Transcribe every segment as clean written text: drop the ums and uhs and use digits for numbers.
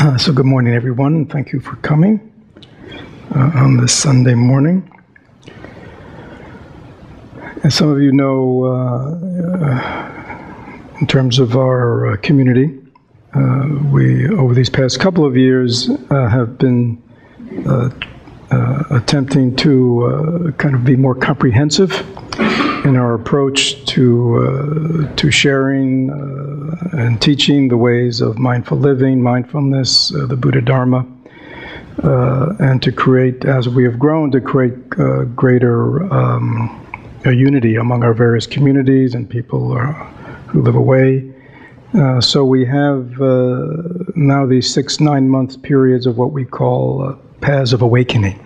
So good morning, everyone. Thank you for coming on this Sunday morning. As some of you know, in terms of our community, we, over these past couple of years, have been attempting to kind of be more comprehensive in our approach to sharing and teaching the ways of mindful living, mindfulness, the Buddha Dharma, and to create, as we have grown, to create greater unity among our various communities and people who live away. So we have now these 6-9 month periods of what we call paths of awakening.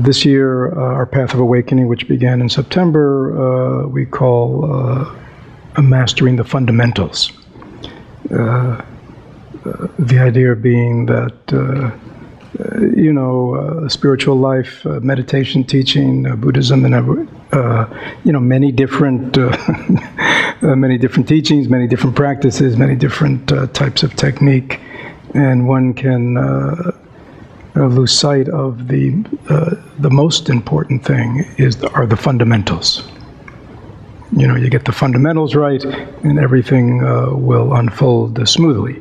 This year, our path of awakening, which began in September, we call mastering the fundamentals. The idea being that, spiritual life, meditation, teaching, Buddhism, and many different teachings, many different practices, many different types of technique, and one can lose sight of the most important thing are the fundamentals. You get the fundamentals right, and everything will unfold smoothly.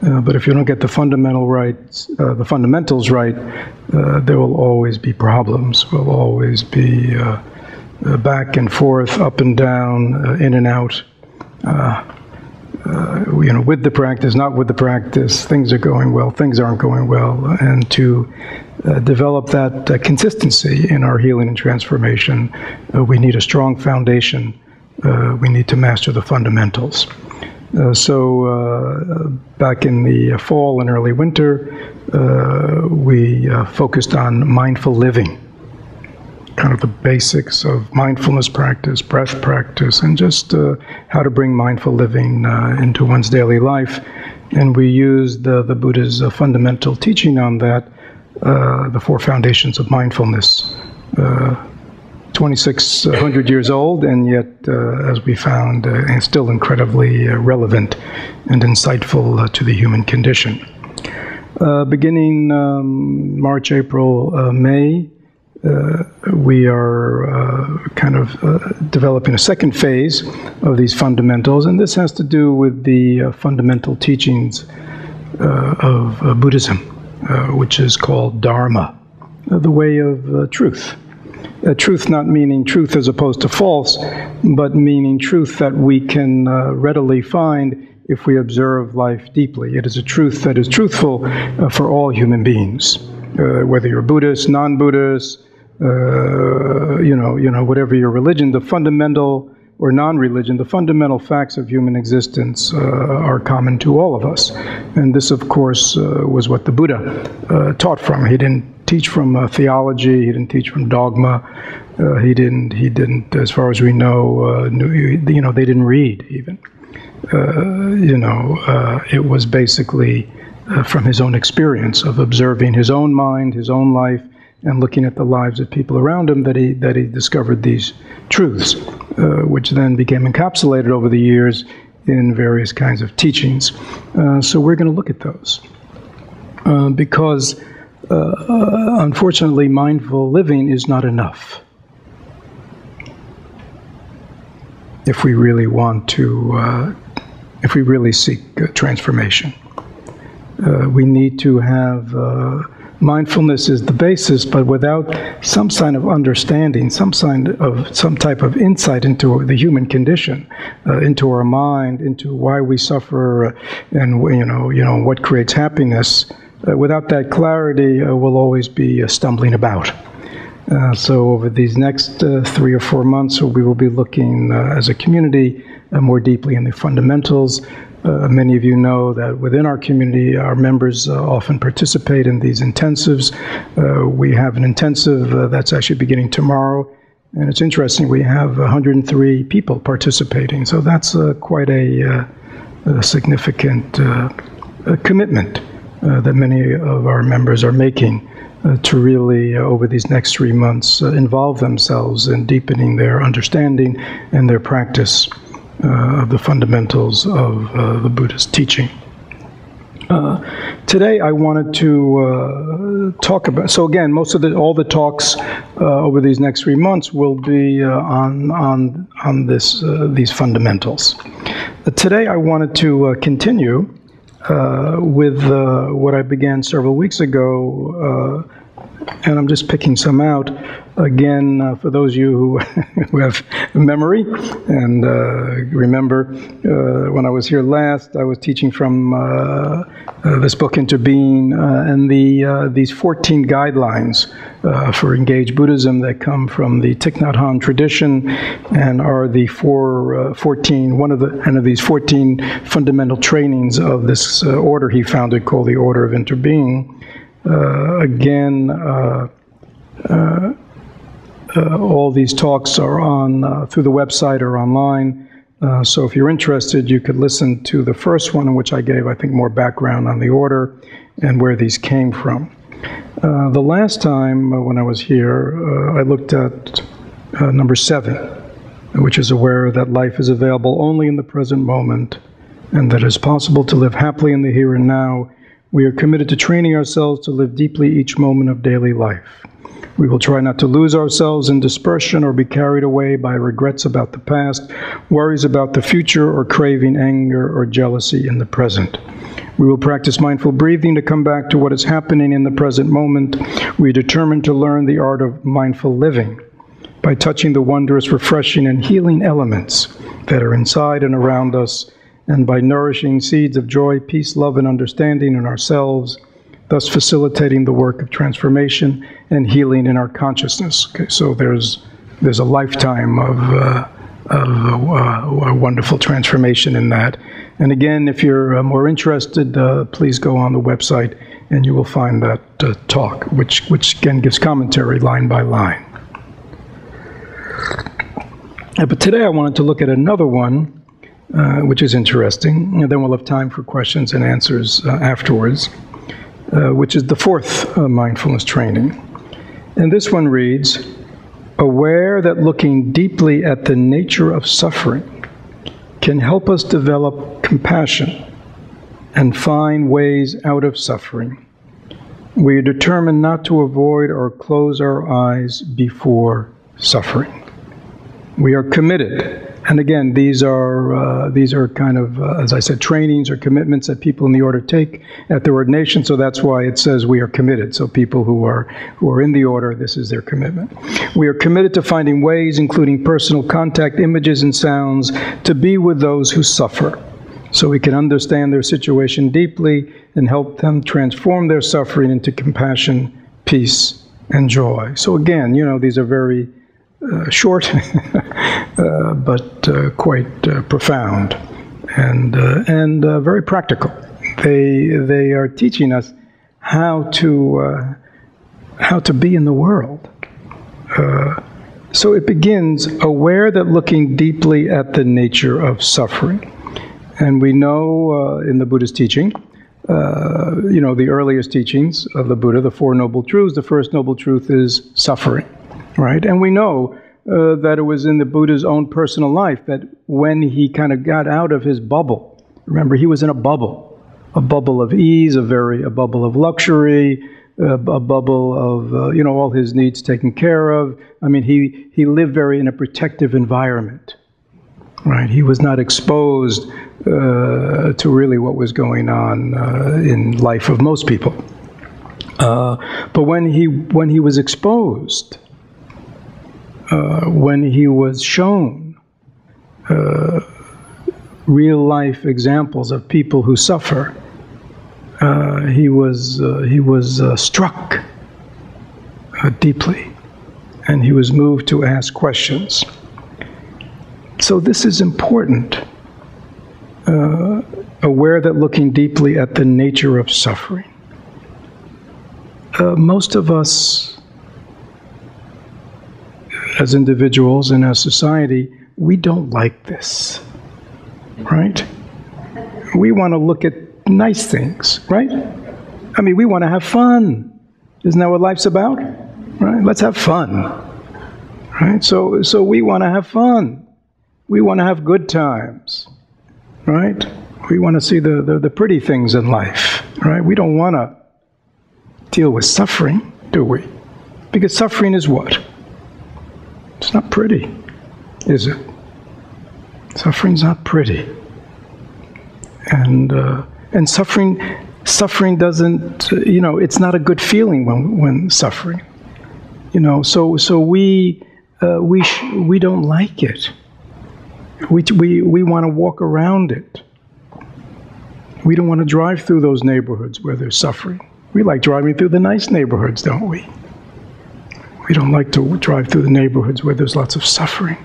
But if you don't get the fundamentals right, there will always be problems. Will always be back and forth, up and down, in and out. With the practice, not with the practice, things are going well, things aren't going well, and to develop that consistency in our healing and transformation, we need a strong foundation. We need to master the fundamentals. So back in the fall and early winter, we focused on mindful living, kind of the basics of mindfulness practice, breath practice, and just how to bring mindful living into one's daily life. And we used the Buddha's fundamental teaching on that, the 4 foundations of mindfulness. 2,600 years old, and yet, as we found, still incredibly relevant and insightful to the human condition. Beginning March, April, May, we are kind of developing a second phase of these fundamentals, and this has to do with the fundamental teachings of Buddhism, which is called Dharma, the way of truth. Truth not meaning truth as opposed to false, but meaning truth that we can readily find if we observe life deeply. It is a truth that is truthful for all human beings, whether you're Buddhist, non-Buddhist, whatever your religion, the fundamental or non-religion, the fundamental facts of human existence are common to all of us. And this, of course, was what the Buddha taught from. He didn't teach from theology. He didn't teach from dogma. He didn't, as far as we know, they didn't read even. It was basically from his own experience of observing his own mind, his own life, and looking at the lives of people around him that he discovered these truths, which then became encapsulated over the years in various kinds of teachings. So we're going to look at those because unfortunately, mindful living is not enough. If we really want to, if we really seek transformation, we need to have mindfulness is the basis, but without some sign of understanding, some type of insight into the human condition, into our mind, into why we suffer, and what creates happiness. Without that clarity, we'll always be stumbling about. So over these next 3 or 4 months, we will be looking as a community more deeply in the fundamentals. Many of you know that within our community, our members often participate in these intensives. We have an intensive that's actually beginning tomorrow. And it's interesting, we have 103 people participating. So that's quite a significant commitment that many of our members are making to really, over these next 3 months, involve themselves in deepening their understanding and their practice of the fundamentals of the Buddha's teaching. Today I wanted to talk about, so again, all the talks over these next 3 months will be on these fundamentals. Today I wanted to continue with what I began several weeks ago, and I'm just picking some out. Again, for those of you who have memory and remember, when I was here last, I was teaching from this book, Into Being, and these 14 guidelines for engaged Buddhism that come from the Thich Nhat Hanh tradition and are the one of these 14 fundamental trainings of this order he founded called the Order of Interbeing. All these talks are on through the website or online. So if you're interested, you could listen to the first one, in which I gave, I think, more background on the order and where these came from. The last time when I was here, I looked at number 7, which is aware that life is available only in the present moment and that it is possible to live happily in the here and now. We are committed to training ourselves to live deeply each moment of daily life. We will try not to lose ourselves in dispersion or be carried away by regrets about the past, worries about the future, or craving anger or jealousy in the present. We will practice mindful breathing to come back to what is happening in the present moment. We are determined to learn the art of mindful living by touching the wondrous, refreshing, and healing elements that are inside and around us, and by nourishing seeds of joy, peace, love, and understanding in ourselves, thus facilitating the work of transformation and healing in our consciousness. Okay, so there's a lifetime of a wonderful transformation in that. And again, if you're more interested, please go on the website and you will find that talk, which again gives commentary line by line. But today I wanted to look at another one, which is interesting, and then we'll have time for questions and answers afterwards, which is the 4th mindfulness training. And this one reads, aware that looking deeply at the nature of suffering can help us develop compassion and find ways out of suffering. We are determined not to avoid or close our eyes before suffering. We are committed. And again, these are kind of, as I said, trainings or commitments that people in the order take at their ordination. So that's why it says we are committed. So people who are in the order, this is their commitment. We are committed to finding ways, including personal contact, images, and sounds, to be with those who suffer, so we can understand their situation deeply and help them transform their suffering into compassion, peace, and joy. So again, these are very short, but quite profound and very practical. They are teaching us how to be in the world. So it begins, aware that looking deeply at the nature of suffering. And we know in the Buddha's teaching, the earliest teachings of the Buddha, the 4 Noble Truths, the first Noble Truth is suffering. Right? And we know that it was in the Buddha's own personal life that when he kind of got out of his bubble, remember, he was in a bubble of ease, a bubble of luxury, a bubble of, all his needs taken care of. I mean, he lived in a protective environment, right? He was not exposed to really what was going on in life of most people. But when he was exposed, when he was shown real life examples of people who suffer, he was struck deeply, and he was moved to ask questions. So this is important. Aware that looking deeply at the nature of suffering. Most of us, as individuals and as society, we don't like this, right? We want to look at nice things, right? I mean, we want to have fun. Isn't that what life's about? Right? Let's have fun, right? So we want to have fun. we want to have good times, right? We want to see the pretty things in life, right? We don't want to deal with suffering, do we? Because suffering is what? It's not pretty, is it? Suffering's not pretty. And suffering doesn't, it's not a good feeling when suffering. So we don't like it. We want to walk around it. We don't want to drive through those neighborhoods where there's suffering. We like driving through the nice neighborhoods, don't we? We don't like to drive through the neighborhoods where there's lots of suffering.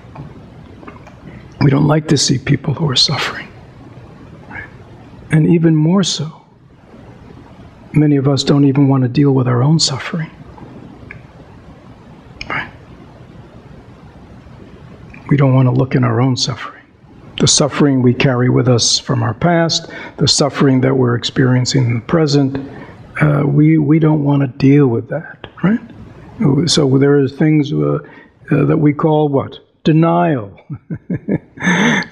We don't like to see people who are suffering. And even more so, many of us don't even want to deal with our own suffering. Right? We don't want to look in our own suffering. The suffering we carry with us from our past, the suffering that we're experiencing in the present, we don't want to deal with that, right? So there are things that we call what? Denial,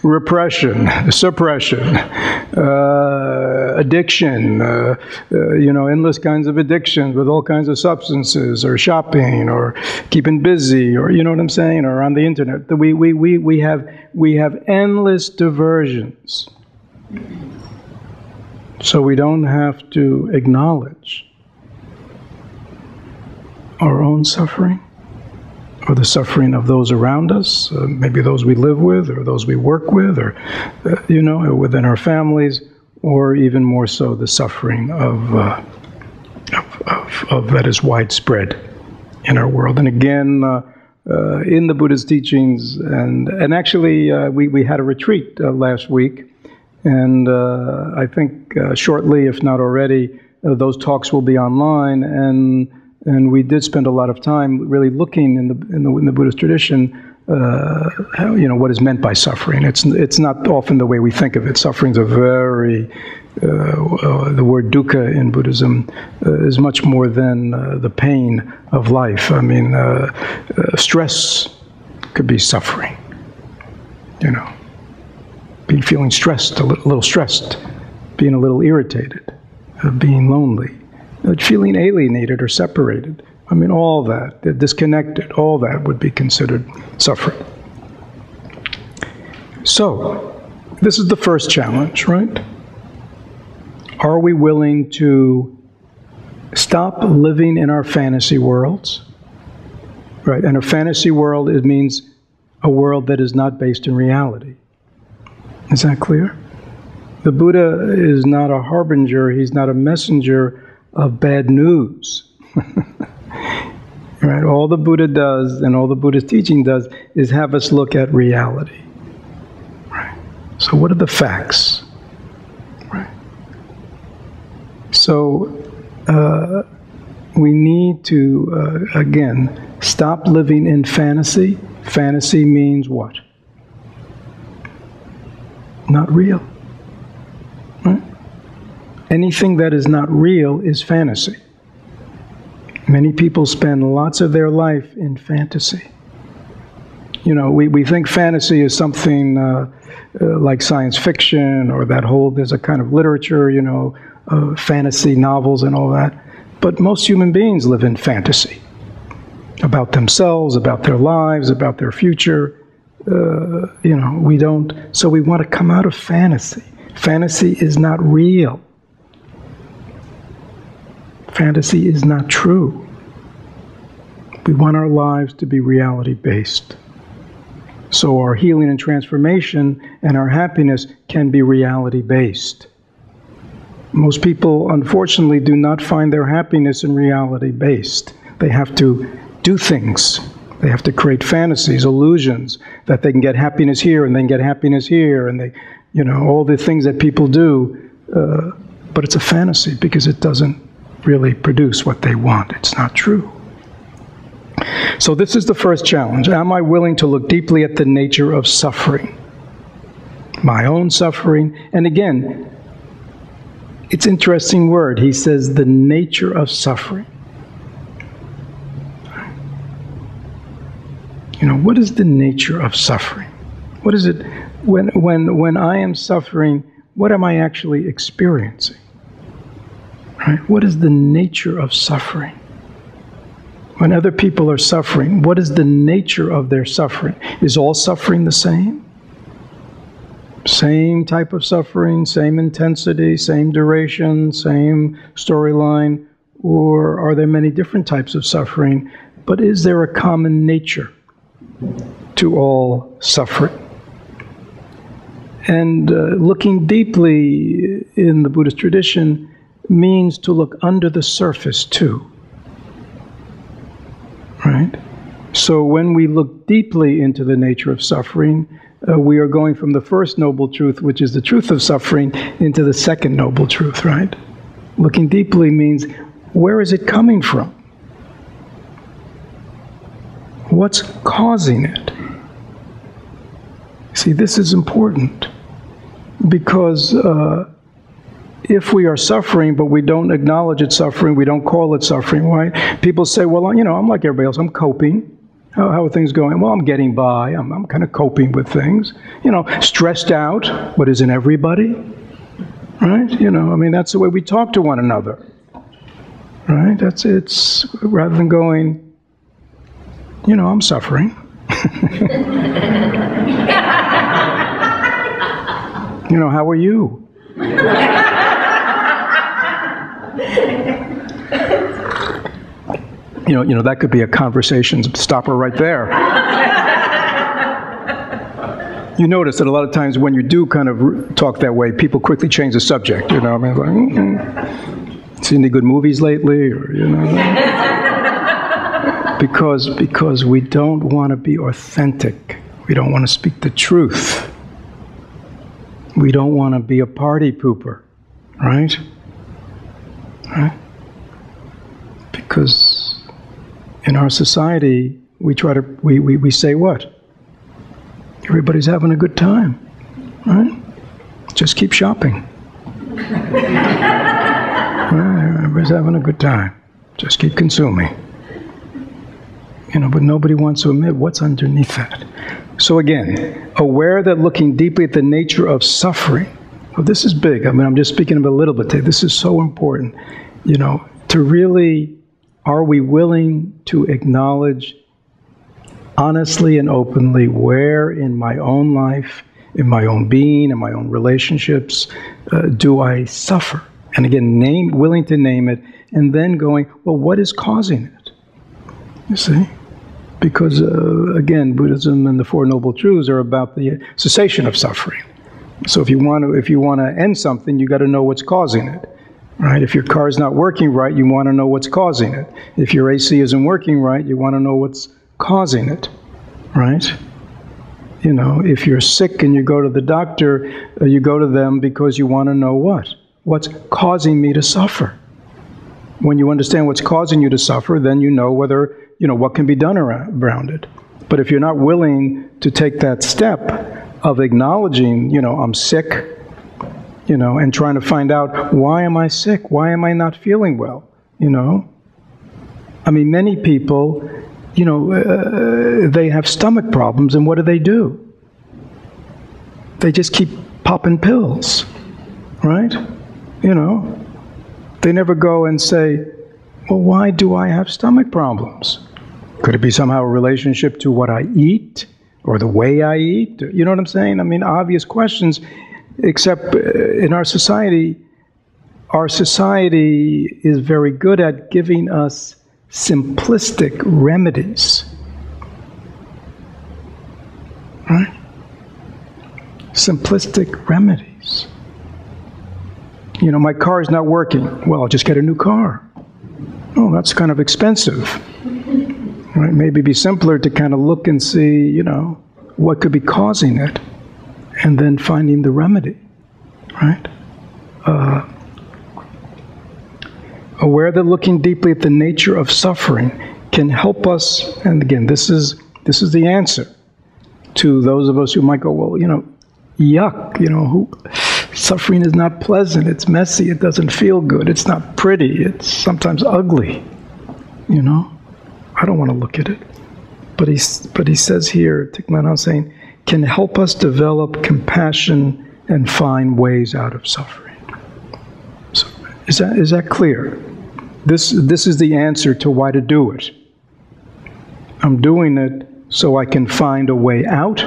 repression, suppression, addiction, endless kinds of addictions with all kinds of substances, or shopping, or keeping busy, or you know what I'm saying, or on the internet. We have endless diversions. So we don't have to acknowledge our own suffering, or the suffering of those around us, maybe those we live with, or those we work with, or within our families, or even more so the suffering of that is widespread in our world. And again, in the Buddha's teachings, and actually we had a retreat last week, and I think shortly, if not already, those talks will be online, and we did spend a lot of time really looking in the Buddhist tradition, what is meant by suffering. It's not often the way we think of it. Suffering's a very the word dukkha in Buddhism is much more than the pain of life. I mean, stress could be suffering. Feeling stressed, a little stressed, being a little irritated, being lonely. Feeling alienated or separated. I mean, all that, disconnected, all that would be considered suffering. So, this is the first challenge, right? Are we willing to stop living in our fantasy worlds? Right, and a fantasy world, it means a world that is not based in reality. Is that clear? The Buddha is not a harbinger, he's not a messenger of bad news. Right? All the Buddha does, and all the Buddha's teaching does, is have us look at reality. Right? So what are the facts? Right? So we need to, again, stop living in fantasy. Fantasy means what? Not real. Right? Anything that is not real is fantasy. Many people spend lots of their life in fantasy. We think fantasy is something like science fiction, or there's a kind of literature, fantasy novels and all that. But most human beings live in fantasy about themselves, about their lives, about their future. We don't. So we want to come out of fantasy. Fantasy is not real. Fantasy is not true. We want our lives to be reality-based. So our healing and transformation and our happiness can be reality-based. Most people, unfortunately, do not find their happiness in reality-based. They have to do things. They have to create fantasies, illusions, that they can get happiness here and then get happiness here, and all the things that people do. But it's a fantasy because it doesn't really produce what they want. It's not true. So this is the first challenge. Am I willing to look deeply at the nature of suffering? My own suffering. And again, it's an interesting word. He says the nature of suffering. What is the nature of suffering? What is it, when I am suffering, what am I actually experiencing? Right? What is the nature of suffering? When other people are suffering, what is the nature of their suffering? Is all suffering the same? Same type of suffering, same intensity, same duration, same storyline? Or are there many different types of suffering? But is there a common nature to all suffering? And looking deeply in the Buddhist tradition means to look under the surface too. Right? So when we look deeply into the nature of suffering, we are going from the first noble truth, which is the truth of suffering, into the second noble truth, right? Looking deeply means, where is it coming from? What's causing it? See, this is important, because if we are suffering, but we don't acknowledge it's suffering, we don't call it suffering, right? People say, well, you know, I'm like everybody else, I'm coping. How are things going? Well, I'm getting by, I'm kind of coping with things. You know, stressed out, but isn't everybody? Right? You know, I mean, that's the way we talk to one another. Right? It's rather than going, you know, I'm suffering. You know, how are you? You know, that could be a conversation stopper right there. You notice that a lot of times when you do kind of talk that way, people quickly change the subject. You know, I mean, like, seen any good movies lately, or you know, because we don't want to be authentic. We don't want to speak the truth. We don't want to be a party pooper, right? Right? Because in our society, we say what? Everybody's having a good time, right? Just keep shopping. Right? Everybody's having a good time. Just keep consuming. You know, but nobody wants to admit what's underneath that. So again, aware that looking deeply at the nature of suffering. Well, this is big. I mean, I'm just speaking about a little bit today. This is so important. You know, to really. Are we willing to acknowledge honestly and openly where in my own life, in my own being, in my own relationships, do I suffer? And again, willing to name it, and then going, well, what is causing it? You see? Because, again, Buddhism and the Four Noble Truths are about the cessation of suffering. So if you want to end something, you got to know what's causing it. Right? If your car's not working right, you want to know what's causing it. If your AC isn't working right, you want to know what's causing it. Right? You know, if you're sick and you go to the doctor, you go to them because you want to know what? What's causing me to suffer? When you understand what's causing you to suffer, then you know whether, you know, what can be done around it. But if you're not willing to take that step of acknowledging, you know, I'm sick, you know, and trying to find out, why am I sick? Why am I not feeling well? You know? I mean, many people, you know, they have stomach problems, and what do? They just keep popping pills, right? You know? They never go and say, well, why do I have stomach problems? Could it be somehow a relationship to what I eat, or the way I eat? You know what I'm saying? I mean, obvious questions. Except in our society is very good at giving us simplistic remedies. Right? Simplistic remedies. You know, my car's not working. Well, I'll just get a new car. Oh, that's kind of expensive. Right? Maybe it'd be simpler to kind of look and see, you know, what could be causing it. And then finding the remedy, right? Aware that looking deeply at the nature of suffering can help us, and again, this is the answer to those of us who might go, well, you know, yuck, you know, suffering is not pleasant, it's messy, it doesn't feel good, it's not pretty, it's sometimes ugly, you know? I don't want to look at it. But he says here, Thich Nhat Hanh saying, can help us develop compassion and find ways out of suffering. So, is that clear? This is the answer to why to do it. I'm doing it so I can find a way out,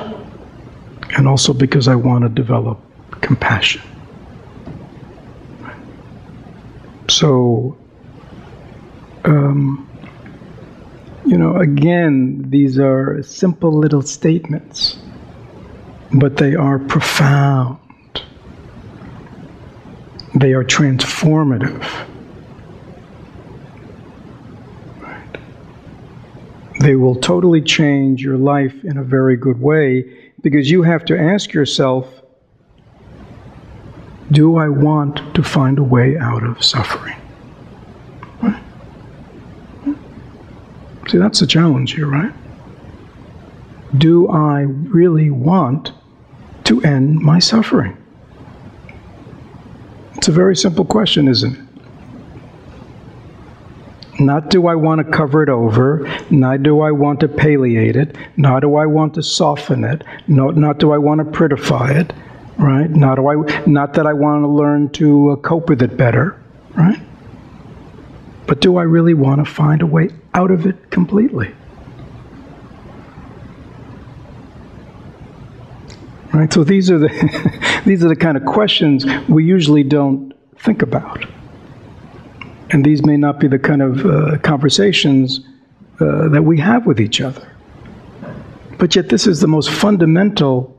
and also because I want to develop compassion. So, again, these are simple little statements, but they are profound. They are transformative. Right? They will totally change your life in a very good way, because you have to ask yourself, do I want to find a way out of suffering? Right? See, that's the challenge here, right? Do I really want to end my suffering? It's a very simple question, isn't it? Not do I want to cover it over, not do I want to palliate it, not do I want to soften it, not do I want to prettify it, right? Not that I want to learn to cope with it better, right? But do I really want to find a way out of it completely? Right? So these are the kind of questions we usually don't think about. And these may not be the kind of conversations that we have with each other. But yet this is the most fundamental,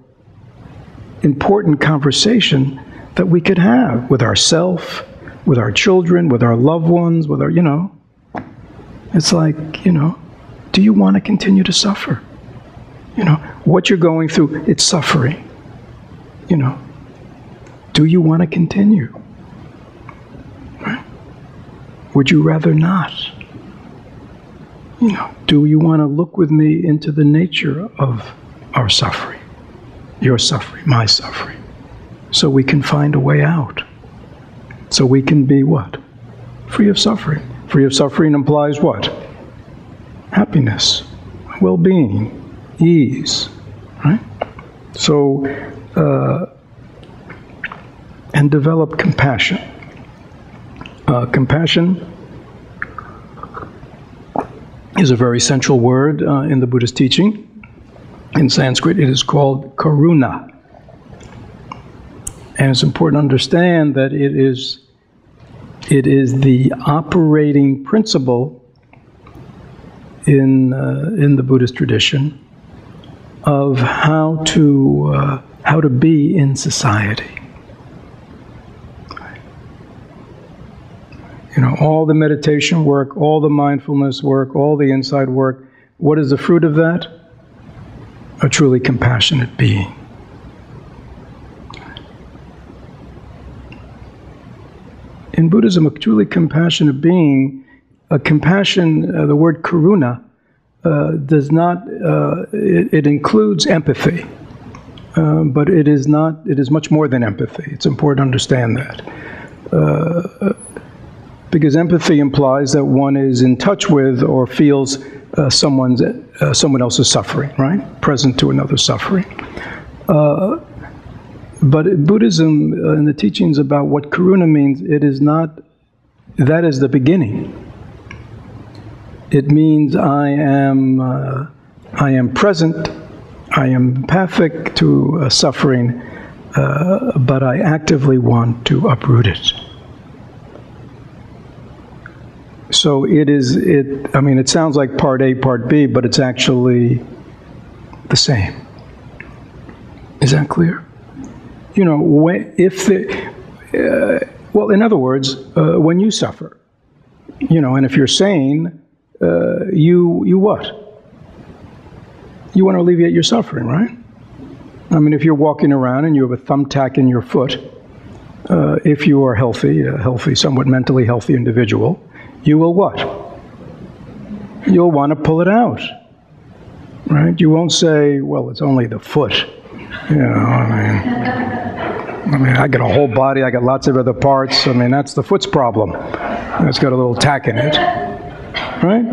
important conversation that we could have with ourselves, with our children, with our loved ones, with our, It's like, do you want to continue to suffer? What you're going through, it's suffering. Do you want to continue? Right? Would you rather not? Do you want to look with me into the nature of our suffering? Your suffering, my suffering. So we can find a way out. So we can be what? Free of suffering. Free of suffering implies what? Happiness, well-being, ease, right? So, and develop compassion. Compassion is a very central word in the Buddhist teaching. In Sanskrit, it is called karuna. And it's important to understand that it is the operating principle in the Buddhist tradition of how to be in society. All the meditation work, all the mindfulness work, all the inside work, what is the fruit of that? A truly compassionate being. In Buddhism, a truly compassionate being, the word karuna, does not, it includes empathy, but it is much more than empathy. It's important to understand that. Because empathy implies that one is in touch with or feels someone else's suffering, right? Present to another suffering. But in Buddhism, in the teachings about what karuna means, it is not, that is the beginning. It means I am present, I am empathic to suffering, but I actively want to uproot it. So it sounds like part A, part B, but it's actually the same. Is that clear? In other words, when you suffer, and if you're sane, you what? You want to alleviate your suffering, right? If you're walking around and you have a thumbtack in your foot, if you are a somewhat mentally healthy individual, you will what? You'll want to pull it out, right? You won't say, well, it's only the foot. I got a whole body, I got lots of other parts. That's the foot's problem. It's got a little tack in it, right?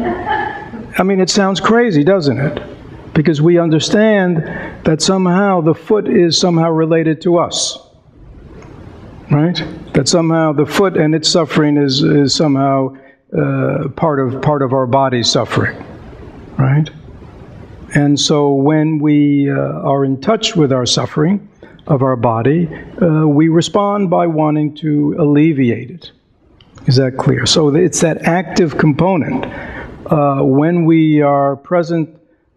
It sounds crazy, doesn't it? Because we understand that somehow the foot is somehow related to us. Right? That somehow the foot and its suffering is somehow part of our body's suffering. Right? And so when we are in touch with our suffering of our body, we respond by wanting to alleviate it. Is that clear? So it's that active component. When we are present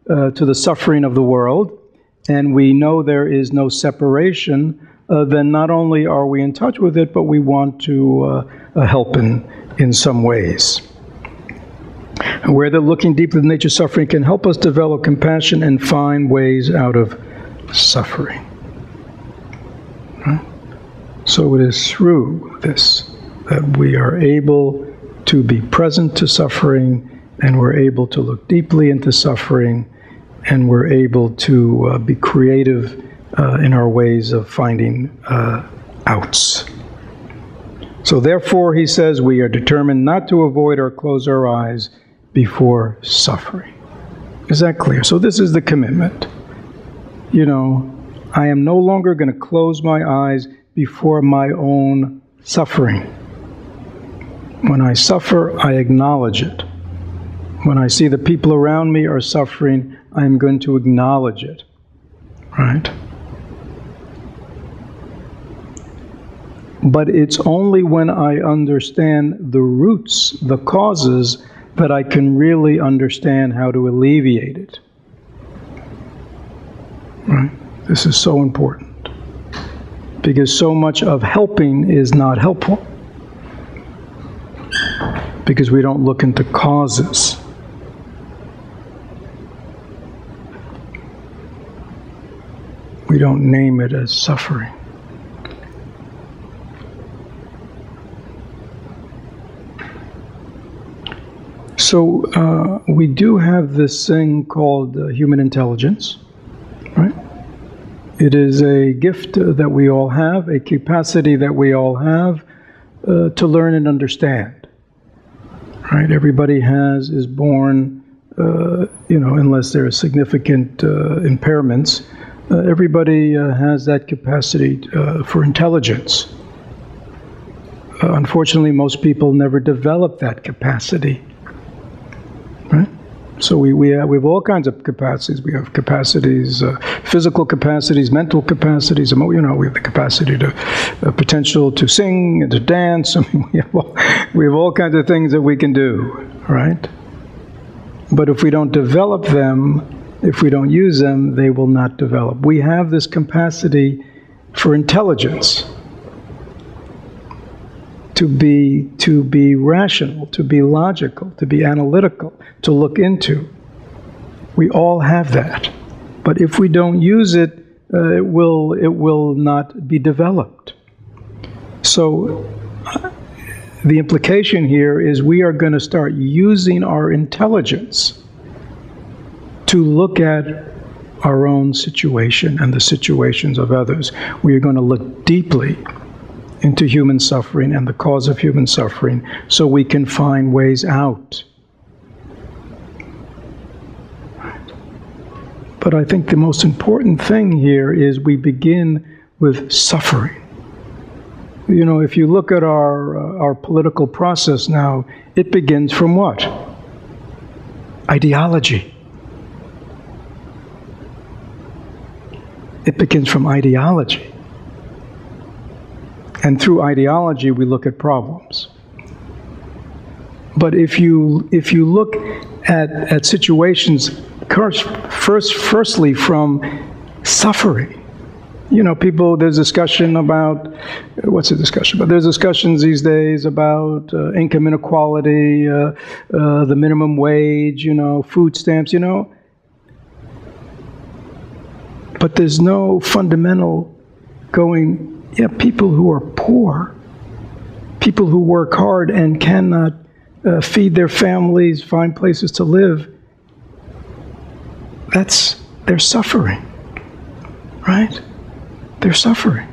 to the suffering of the world, and we know there is no separation, then not only are we in touch with it, but we want to help in some ways. And where the looking deeply at nature's suffering can help us develop compassion and find ways out of suffering. Right? So it is through this that we are able to be present to suffering, and we're able to look deeply into suffering, and we're able to be creative in our ways of finding outs. So therefore, he says, we are determined not to avoid or close our eyes before suffering. Is that clear? So this is the commitment. You know, I am no longer going to close my eyes before my own suffering. When I suffer, I acknowledge it. When I see the people around me are suffering, I am going to acknowledge it. Right? But it's only when I understand the roots, the causes, that I can really understand how to alleviate it. Right? This is so important. Because so much of helping is not helpful. Because we don't look into causes. We don't name it as suffering. So we do have this thing called human intelligence, right? It is a gift that we all have, a capacity that we all have to learn and understand, right? Everybody is born, unless there are significant impairments, everybody has that capacity for intelligence. Unfortunately, most people never develop that capacity. Right? So we have all kinds of capacities. We have capacities, physical capacities, mental capacities. We have the capacity to, potential to sing and to dance. I mean, we have all kinds of things that we can do, right? But if we don't develop them, if we don't use them, they will not develop. We have this capacity for intelligence. To be rational, to be logical, to be analytical, to look into. We all have that. But if we don't use it, it will not be developed. So the implication here is we are going to start using our intelligence to look at our own situation and the situations of others. We are going to look deeply into human suffering and the cause of human suffering, so we can find ways out. But I think the most important thing here is we begin with suffering. You know, if you look at our political process now, it begins from what? Ideology. It begins from ideology. And through ideology, we look at problems. But if you look at situations firstly from suffering, you know, there's discussion about, what's the discussion about? There's discussions these days about income inequality, the minimum wage, food stamps, But there's no fundamental people who are poor, people who work hard and cannot feed their families, find places to live, they're suffering, right? They're suffering.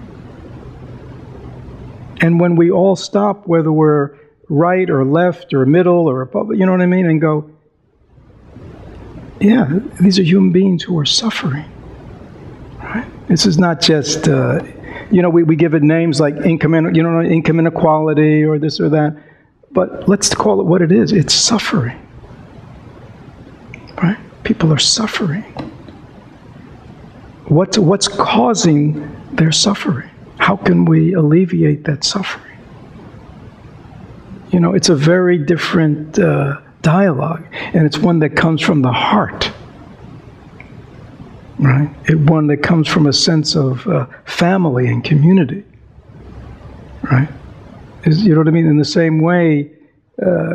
And when we all stop, whether we're right or left or middle or Republican, you know what I mean, and go, yeah, these are human beings who are suffering. Right? This is not just, we give it names like income inequality or this or that, but let's call it what it is. It's suffering. Right? People are suffering. What's causing their suffering? How can we alleviate that suffering? It's a very different dialogue, and it's one that comes from the heart, right? One that comes from a sense of family and community, right? You know what I mean? In the same way,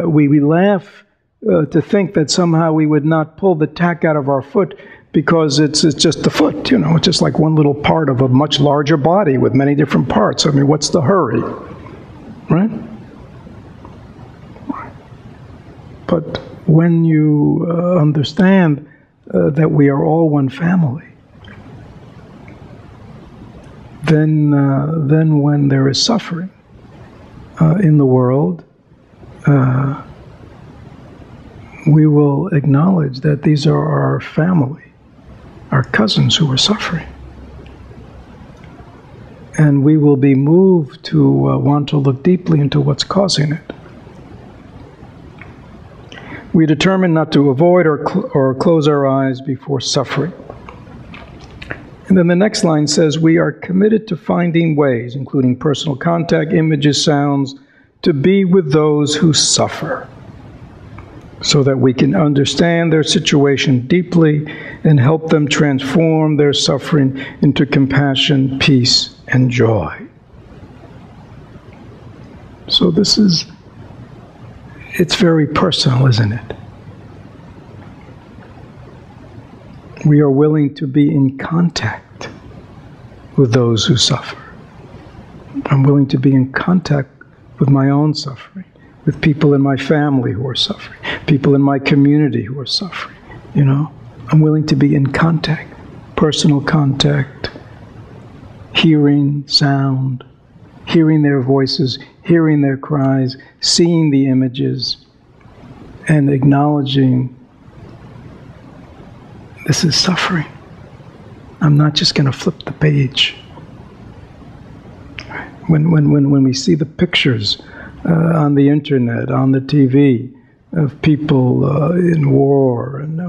we laugh to think that somehow we would not pull the tack out of our foot because it's just the foot, it's just like one little part of a much larger body with many different parts. I mean, what's the hurry, right? But when you understand that we are all one family, then when there is suffering in the world, we will acknowledge that these are our family, our cousins who are suffering. And we will be moved to want to look deeply into what's causing it. We determine not to avoid or close our eyes before suffering. And then the next line says, we are committed to finding ways, including personal contact, images, sounds, to be with those who suffer, so that we can understand their situation deeply and help them transform their suffering into compassion, peace, and joy. So it's very personal, isn't it? We are willing to be in contact with those who suffer. I'm willing to be in contact with my own suffering, with people in my family who are suffering, people in my community who are suffering, I'm willing to be in contact, personal contact, hearing sound, hearing their voices, hearing their cries, seeing the images, and acknowledging this is suffering. I'm not just going to flip the page. When we see the pictures on the internet, on the TV, of people in war, and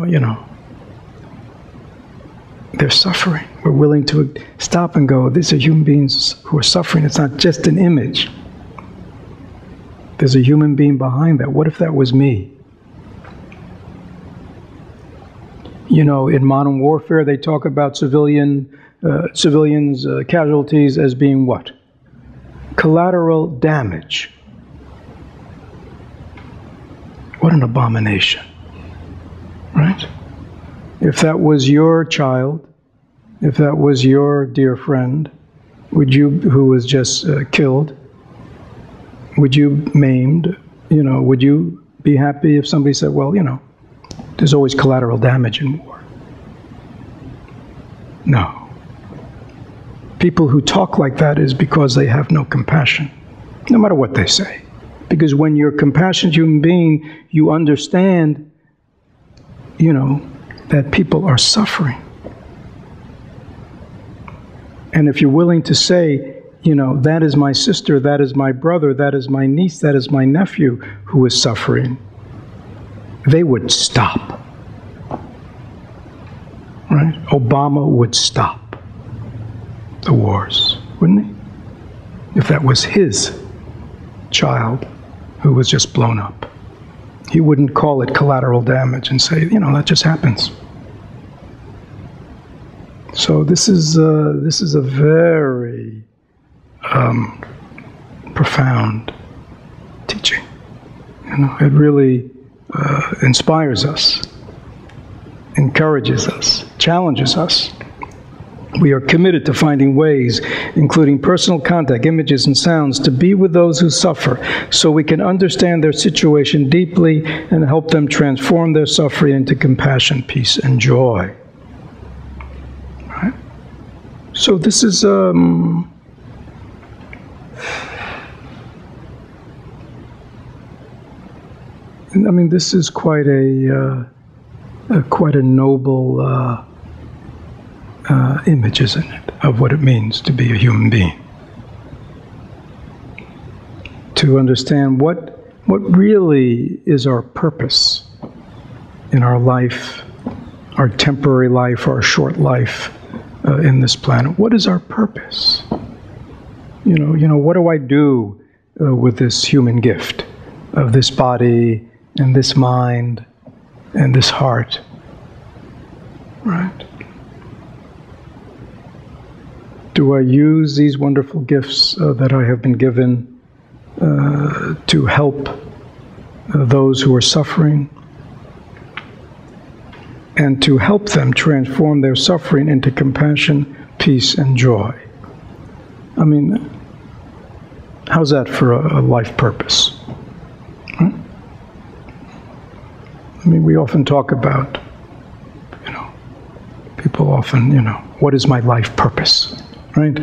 they're suffering. We're willing to stop and go, these are human beings who are suffering. It's not just an image. There's a human being behind that. What if that was me? In modern warfare, they talk about civilians' casualties as being what? Collateral damage. What an abomination, right? If that was your child, if that was your dear friend, who was just killed, would you maimed, would you be happy if somebody said, well, there's always collateral damage in war? No. People who talk like that is because they have no compassion, no matter what they say. Because when you're a compassionate human being, you understand, that people are suffering. And if you're willing to say, that is my sister, that is my brother, that is my niece, that is my nephew who is suffering, they would stop. Right? Obama would stop the wars, wouldn't he? If that was his child who was just blown up. He wouldn't call it collateral damage and say, that just happens. So this is a very profound teaching. It really inspires us, encourages us, challenges us. We are committed to finding ways, including personal contact, images, and sounds, to be with those who suffer, so we can understand their situation deeply and help them transform their suffering into compassion, peace, and joy. Right? So this is this is quite a quite a noble image, isn't it, of what it means to be a human being. To understand what really is our purpose in our life, our temporary life, our short life in this planet. What is our purpose? You know, what do I do with this human gift of this body and this mind and this heart? Right? Do I use these wonderful gifts that I have been given to help those who are suffering, and to help them transform their suffering into compassion, peace, and joy? I mean, how's that for a life purpose? Huh? I mean, we often talk about, people often, what is my life purpose, right?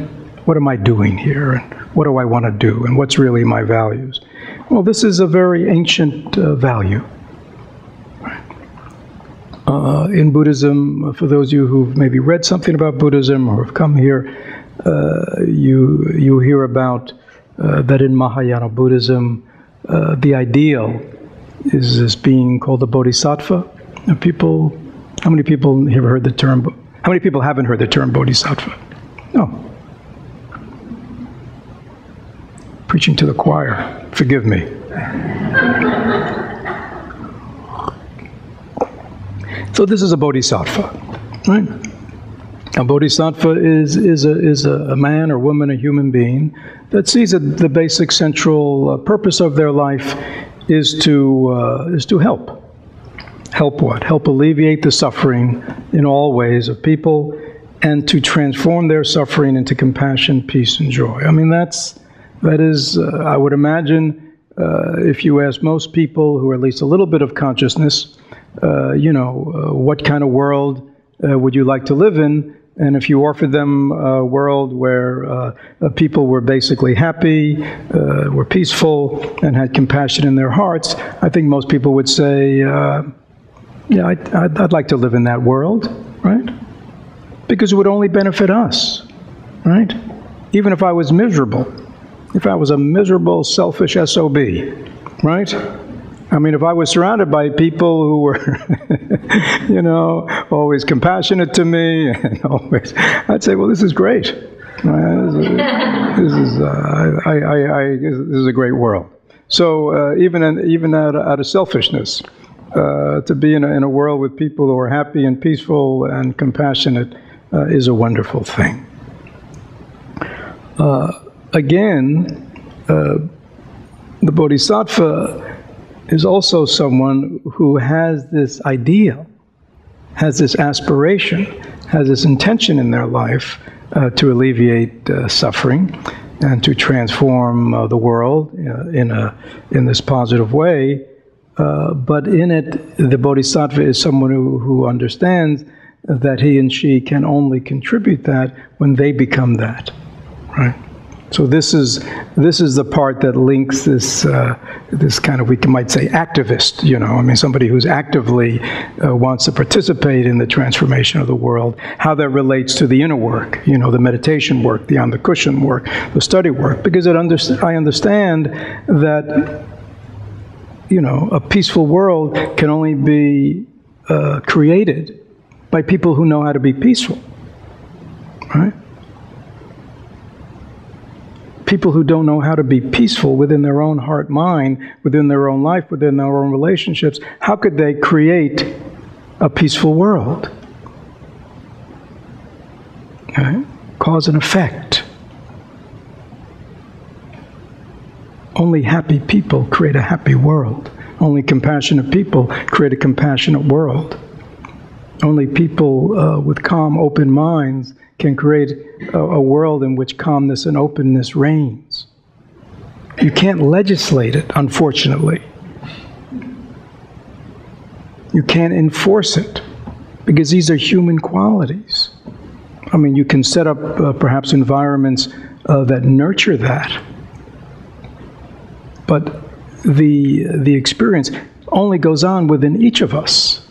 What am I doing here, and what do I want to do, and what's really my values? Well, this is a very ancient value. In Buddhism, for those of you who've maybe read something about Buddhism or have come here, you hear about that in Mahayana Buddhism, the ideal is this being called the Bodhisattva. And how many people have heard the term? How many people haven't heard the term Bodhisattva? No. Preaching to the choir. Forgive me. So this is a bodhisattva, right? A bodhisattva is a man or woman, a human being, that sees that the basic central purpose of their life is to help. Help what? Help alleviate the suffering in all ways of people, and to transform their suffering into compassion, peace, and joy. I mean, that is, I would imagine, if you ask most people who are at least a little bit of consciousness, what kind of world would you like to live in? And if you offered them a world where people were basically happy, were peaceful, and had compassion in their hearts, I think most people would say, yeah, I'd like to live in that world, right? Because it would only benefit us, right? Even if I was miserable, if I was a miserable, selfish SOB, right? I mean, if I was surrounded by people who were, always compassionate to me, and always, I'd say, well, this is great. This is a great world. So even out of selfishness, to be in a world with people who are happy and peaceful and compassionate is a wonderful thing. Again, the Bodhisattva is also someone who has this ideal, has this aspiration, has this intention in their life to alleviate suffering and to transform the world in this positive way. But in it, the Bodhisattva is someone who understands that he and she can only contribute that when they become that, right? So this is the part that links this kind of, we might say, activist, I mean, somebody who's actively wants to participate in the transformation of the world, how that relates to the inner work, the meditation work, the on the cushion work, the study work, because I understand that, a peaceful world can only be created by people who know how to be peaceful, right? People who don't know how to be peaceful within their own heart, mind, within their own life, within their own relationships, how could they create a peaceful world? Okay? Cause and effect. Only happy people create a happy world. Only compassionate people create a compassionate world. Only people with calm, open minds can create a world in which calmness and openness reigns. You can't legislate it, unfortunately. You can't enforce it, because these are human qualities. I mean, you can set up perhaps environments that nurture that, but the experience only goes on within each of us.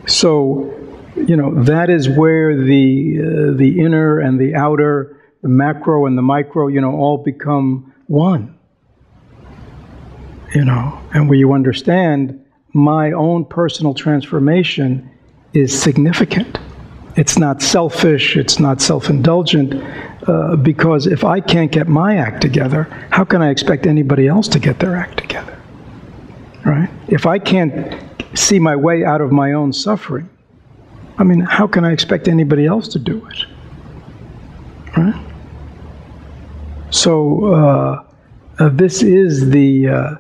So, that is where the inner and the outer, the macro and the micro, all become one. And where you understand my own personal transformation is significant. It's not selfish, it's not self-indulgent, because if I can't get my act together, how can I expect anybody else to get their act together? Right? If I can't see my way out of my own suffering, how can I expect anybody else to do it? Right? So this is the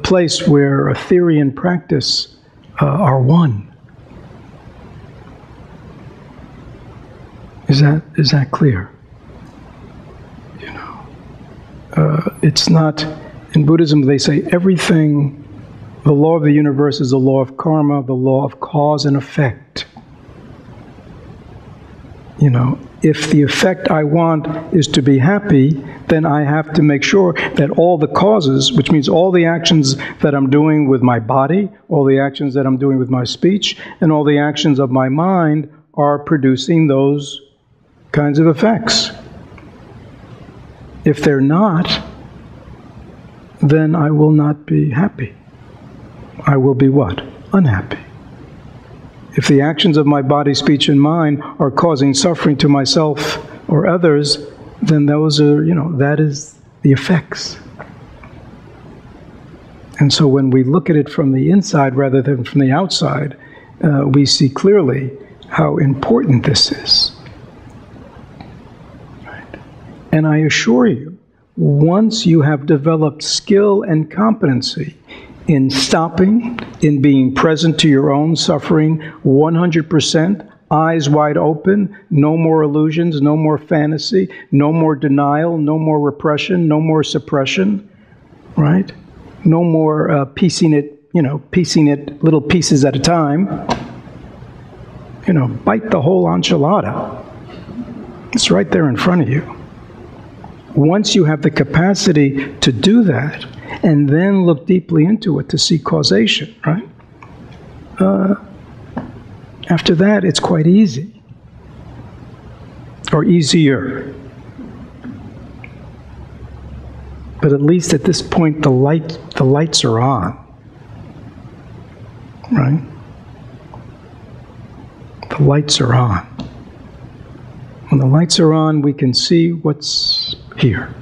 place where a theory and practice are one. Is that clear? It's not, in Buddhism they say everything, the law of the universe is the law of karma, the law of cause and effect. If the effect I want is to be happy, then I have to make sure that all the causes, which means all the actions that I'm doing with my body, all the actions that I'm doing with my speech, and all the actions of my mind are producing those kinds of effects. If they're not, then I will not be happy. I will be what? Unhappy. If the actions of my body, speech, and mind are causing suffering to myself or others, then those are, that is the effects. And so when we look at it from the inside rather than from the outside, we see clearly how important this is. Right. And I assure you, once you have developed skill and competency in stopping, in being present to your own suffering 100%, eyes wide open, no more illusions, no more fantasy, no more denial, no more repression, no more suppression, right? No more piecing it little pieces at a time. Bite the whole enchilada. It's right there in front of you. Once you have the capacity to do that, and then look deeply into it to see causation, right? After that, it's quite easy, or easier. But at least at this point, the lights are on, right? The lights are on. When the lights are on, we can see what's here.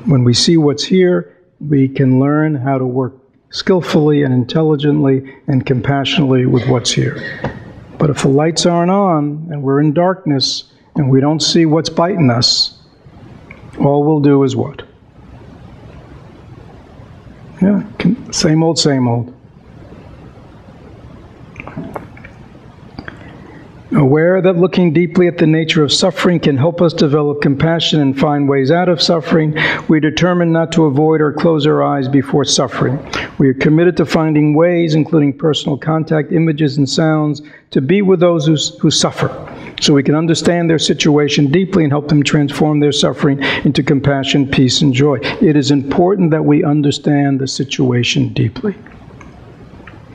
When we see what's here, we can learn how to work skillfully and intelligently and compassionately with what's here. But if the lights aren't on and we're in darkness and we don't see what's biting us, all we'll do is what? Yeah, same old, same old. Aware that looking deeply at the nature of suffering can help us develop compassion and find ways out of suffering, we determine not to avoid or close our eyes before suffering. We are committed to finding ways, including personal contact, images, and sounds, to be with those who suffer, so we can understand their situation deeply and help them transform their suffering into compassion, peace, and joy. It is important that we understand the situation deeply,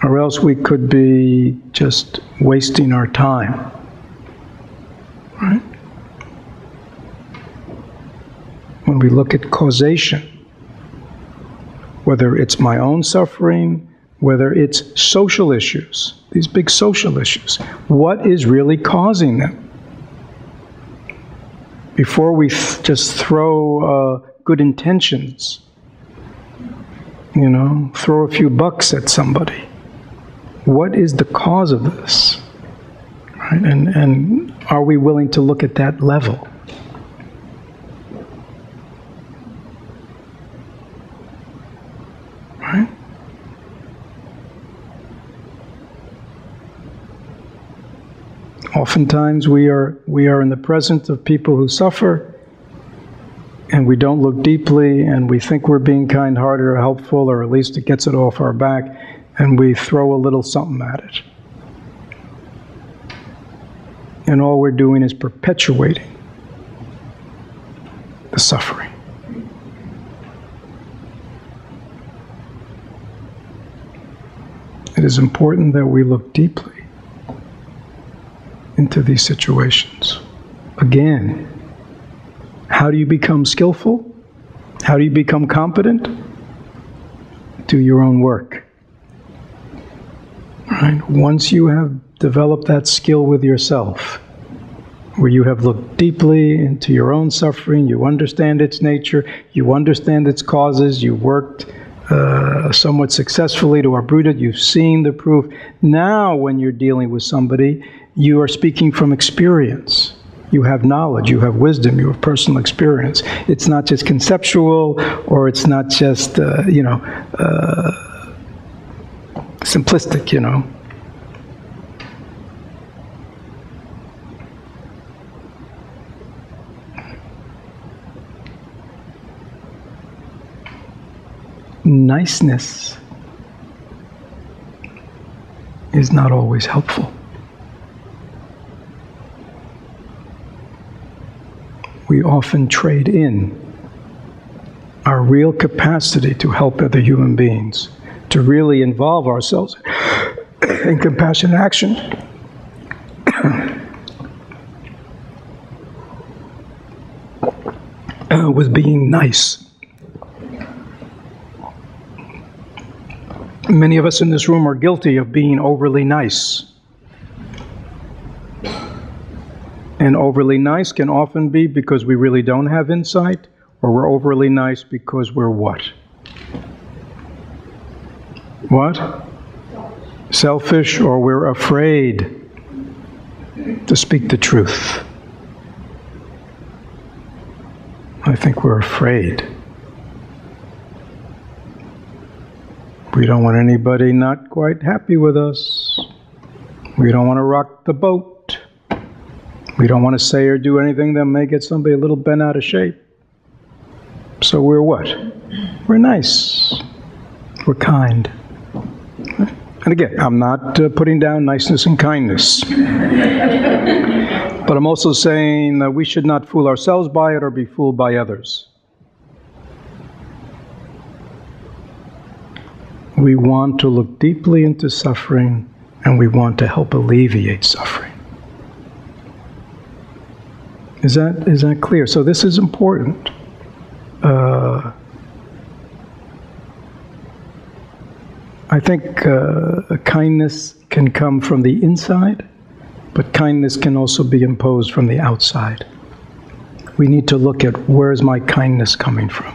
or else we could be just wasting our time. Right? When we look at causation, whether it's my own suffering, whether it's social issues, these big social issues, what is really causing them? Before we just throw good intentions, throw a few bucks at somebody. What is the cause of this? Right? And are we willing to look at that level? Right? Oftentimes we are in the presence of people who suffer, and we don't look deeply, and we think we're being kind-hearted or helpful, or at least it gets it off our back, and we throw a little something at it. And all we're doing is perpetuating the suffering. It It is important that we look deeply into these situations. Again, how do you become skillful? How do you become competent? Do your own work. Right? Once you have developed that skill with yourself, where you have looked deeply into your own suffering, you understand its nature, you understand its causes, you worked somewhat successfully to uproot it, you've seen the proof. Now when you're dealing with somebody, you are speaking from experience. You have knowledge, you have wisdom, you have personal experience. It's not just conceptual, or it's not just, simplistic, Niceness is not always helpful. We often trade in our real capacity to help other human beings, to really involve ourselves in compassionate action, with being nice. Many of us in this room are guilty of being overly nice. And overly nice can often be because we really don't have insight, or we're overly nice because we're what? What? Selfish, or we're afraid to speak the truth. I think we're afraid. We don't want anybody not quite happy with us. We don't want to rock the boat. We don't want to say or do anything that may get somebody a little bent out of shape. So we're what? We're nice. We're kind. And again, I'm not putting down niceness and kindness. But I'm also saying that we should not fool ourselves by it or be fooled by others. We want to look deeply into suffering, and we want to help alleviate suffering. Is that clear? So this is important. I think kindness can come from the inside, but kindness can also be imposed from the outside. We need to look at, where is my kindness coming from?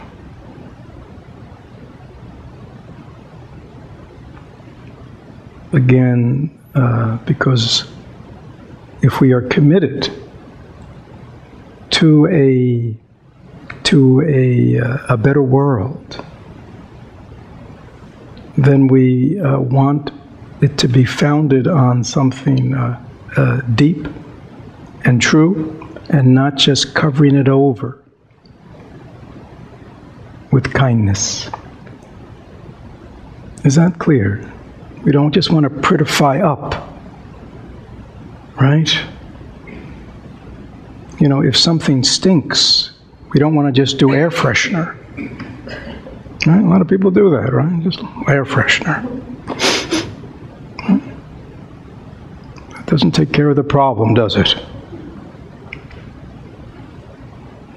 Again, because if we are committed to a better world, then we want it to be founded on something deep and true, and not just covering it over with kindness. Is that clear? We don't just want to prettify up, right? You know, if something stinks, we don't want to just do air freshener. Right? A lot of people do that, right? Just air freshener. That doesn't take care of the problem, does it?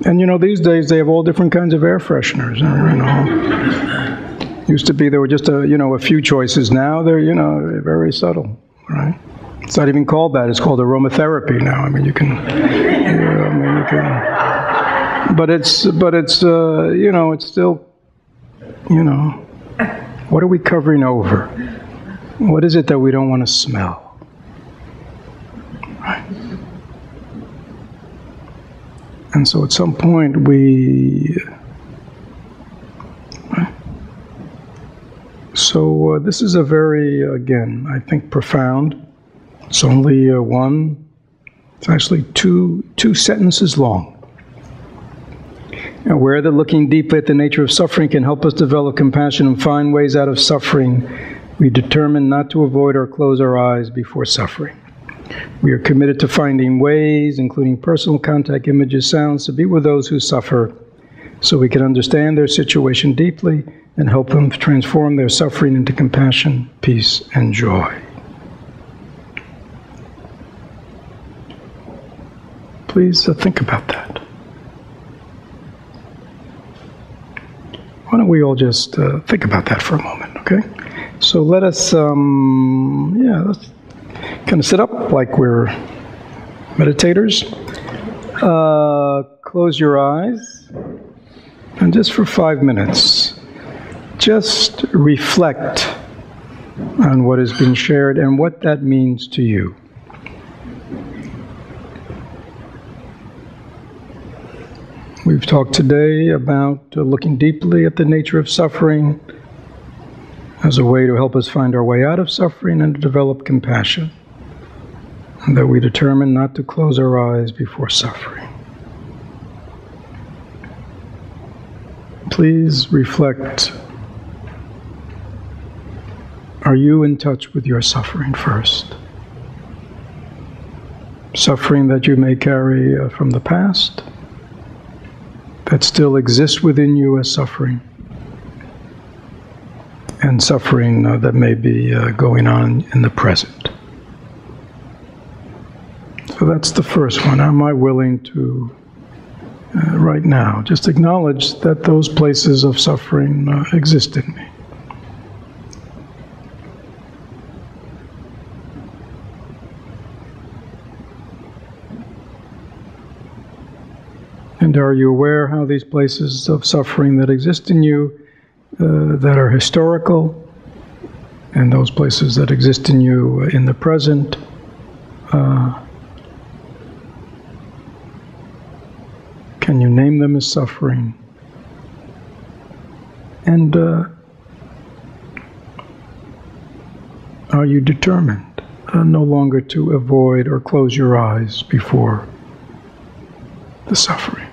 And you know, these days they have all different kinds of air fresheners. You know, used to be there were just a few choices. Now they're very subtle, right? It's not even called that. It's called aromatherapy now. I mean, you can. But it's still. What are we covering over? What is it that we don't want to smell? Right? And so at some point So this is a very, again, I think profound. It's only it's actually two sentences long. Aware that looking deeply at the nature of suffering can help us develop compassion and find ways out of suffering, we determine not to avoid or close our eyes before suffering. We are committed to finding ways, including personal contact, images, sounds, to be with those who suffer, so we can understand their situation deeply and help them transform their suffering into compassion, peace, and joy. Please think about that. Why don't we all just think about that for a moment, okay? So let us, let's kind of sit up like we're meditators. Close your eyes, and just for 5 minutes, just reflect on what has been shared and what that means to you. We've talked today about looking deeply at the nature of suffering as a way to help us find our way out of suffering and to develop compassion, and that we determine not to close our eyes before suffering. Please reflect. Are you in touch with your suffering first? Suffering that you may carry from the past, that still exists within you as suffering, and suffering that may be going on in the present. So that's the first one. Am I willing to, right now, just acknowledge that those places of suffering exist in me? And are you aware how these places of suffering that exist in you, that are historical, and those places that exist in you in the present, can you name them as suffering? And are you determined no longer to avoid or close your eyes before the suffering?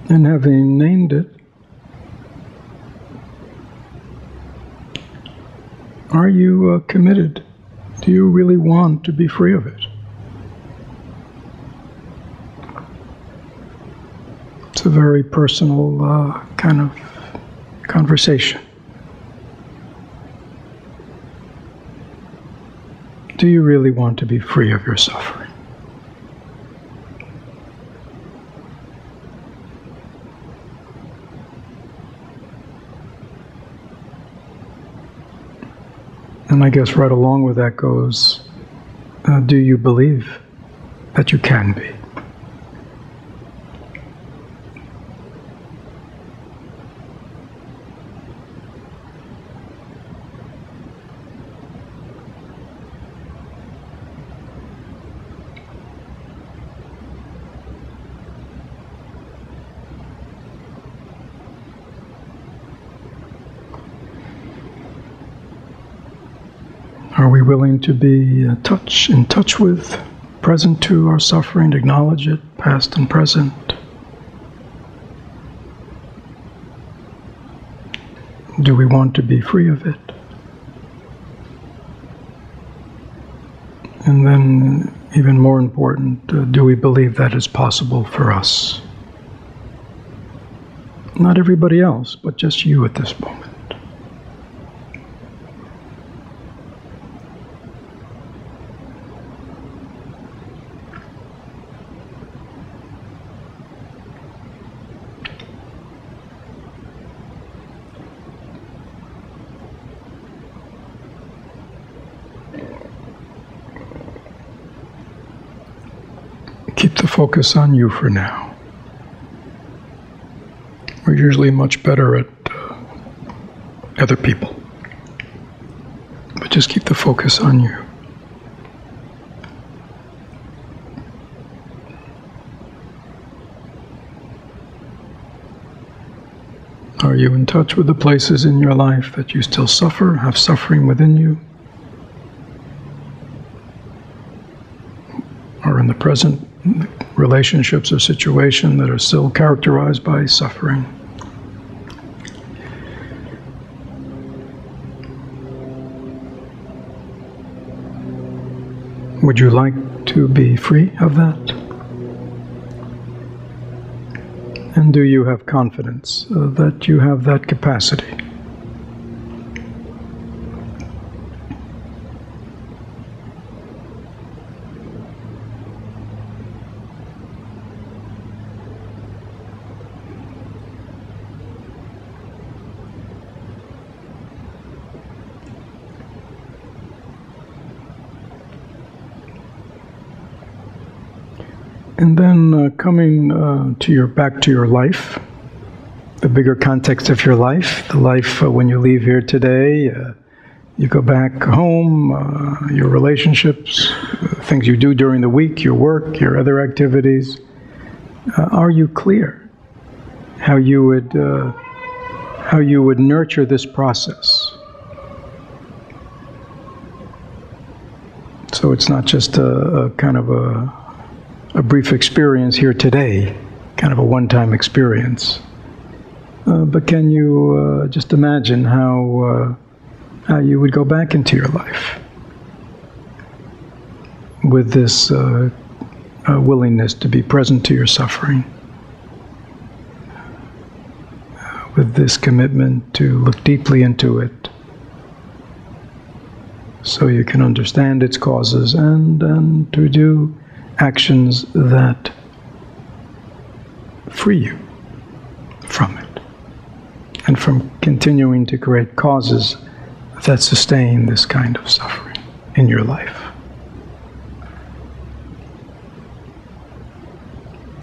And having named it, are you committed? Do you really want to be free of it? It's a very personal kind of conversation. Do you really want to be free of your suffering? And I guess right along with that goes, do you believe that you can be? Are we willing to be in touch with, present to our suffering, acknowledge it, past and present? Do we want to be free of it? And then, even more important, do we believe that is possible for us? Not everybody else, but just you at this moment. Keep the focus on you for now. We're usually much better at other people, but just keep the focus on you. Are you in touch with the places in your life that you still suffer, have suffering within you? Or in the present, relationships or situations that are still characterized by suffering? Would you like to be free of that? And do you have confidence that you have that capacity? And then coming back to your life, the bigger context of your life, the life when you leave here today, you go back home, your relationships, things you do during the week, your work, your other activities. Are you clear how you would nurture this process? So it's not just a kind of a brief experience here today, kind of a one-time experience. But can you just imagine how you would go back into your life with this willingness to be present to your suffering, with this commitment to look deeply into it so you can understand its causes and to do actions that free you from it and from continuing to create causes that sustain this kind of suffering in your life.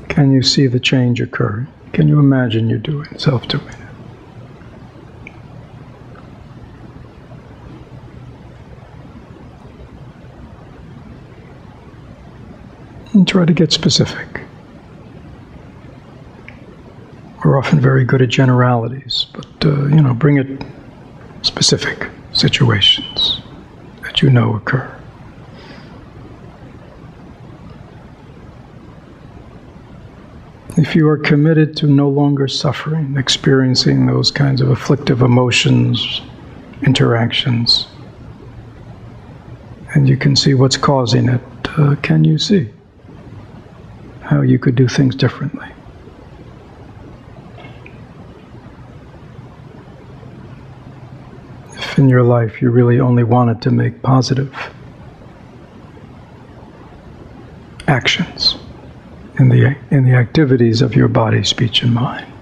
Can you see the change occur? Can you imagine you doing self-doing it? And try to get specific. We're often very good at generalities, but bring it specific situations that you know occur. If you are committed to no longer suffering, experiencing those kinds of afflictive emotions, interactions, and you can see what's causing it, can you see how you could do things differently? If in your life you really only wanted to make positive actions in the activities of your body, speech, and mind,